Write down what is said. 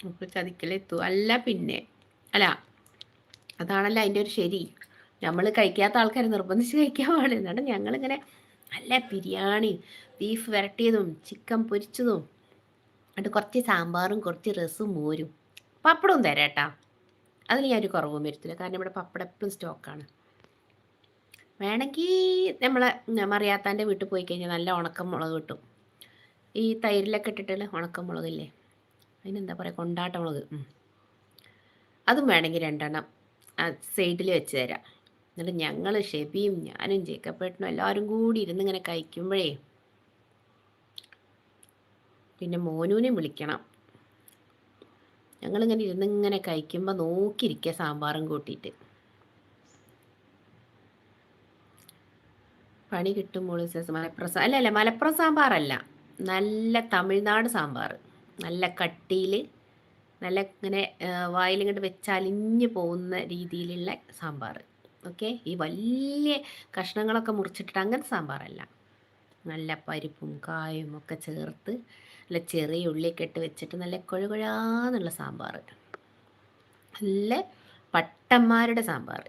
ഉപ്പ് ചതിക്കലെത്തു അല്ല പിന്നെ അല്ല അതാണല്ലോ അതിൻ്റെ ഒരു ശരി. നമ്മൾ കഴിക്കാത്ത ആൾക്കാർ നിർബന്ധിച്ച് കഴിക്കാൻ പാടില്ല. എന്നിട്ട് ഞങ്ങളിങ്ങനെ നല്ല ബിരിയാണി, ബീഫ് വരട്ടിയതും ചിക്കൻ പൊരിച്ചതും, എന്നിട്ട് കുറച്ച് സാമ്പാറും കുറച്ച് രസവും മോരും പപ്പടവും തരാം കേട്ടാ. അതിൽ ഞാനൊരു കുറവും വരുത്തില്ല, കാരണം ഇവിടെ പപ്പടം എപ്പോഴും സ്റ്റോക്കാണ്. വേണമെങ്കിൽ നമ്മളെ മറിയാത്താൻ്റെ വീട്ടിൽ പോയി കഴിഞ്ഞാൽ നല്ല ഉണക്കമുളക് കിട്ടും. ഈ തൈരിലൊക്കെ ഇട്ടിട്ടുള്ള ഉണക്കമുളകില്ലേ, അതിനെന്താ പറയുക, കൊണ്ടാട്ട മുളക്. അതും വേണമെങ്കിൽ 2 എണ്ണം സൈഡിൽ വെച്ച് തരാം. എന്നിട്ട് ഞങ്ങൾ ഷെബിയും ഞാനും ജേക്കപ്പേട്ടനും എല്ലാവരും കൂടി ഇരുന്നിങ്ങനെ കഴിക്കുമ്പോഴേ പിന്നെ മോനൂനെയും വിളിക്കണം. ഞങ്ങളിങ്ങനെ ഇരുന്നിങ്ങനെ കഴിക്കുമ്പോൾ നോക്കിയിരിക്കുക സാമ്പാറും കൂട്ടിയിട്ട്. പണി കിട്ടുമ്പോൾ മലപ്പുറം അല്ല മലപ്പുറം സാമ്പാറല്ല, നല്ല തമിഴ്നാട് സാമ്പാർ. നല്ല കട്ടിയിൽ, നല്ല ഇങ്ങനെ വായിലിങ്ങോട്ട് വെച്ചലിഞ്ഞ് പോകുന്ന രീതിയിലുള്ള സാമ്പാർ. ഓക്കെ, ഈ വലിയ കഷ്ണങ്ങളൊക്കെ മുറിച്ചിട്ടിട്ട് അങ്ങനത്തെ സാമ്പാറല്ല. നല്ല പരിപ്പും കായും ഒക്കെ ചേർത്ത് നല്ല ചെറിയ ഉള്ളിയൊക്കെ ഇട്ട് വെച്ചിട്ട് നല്ല കുഴകുഴാന്നുള്ള സാമ്പാർ. നല്ല പട്ടന്മാരുടെ സാമ്പാർ.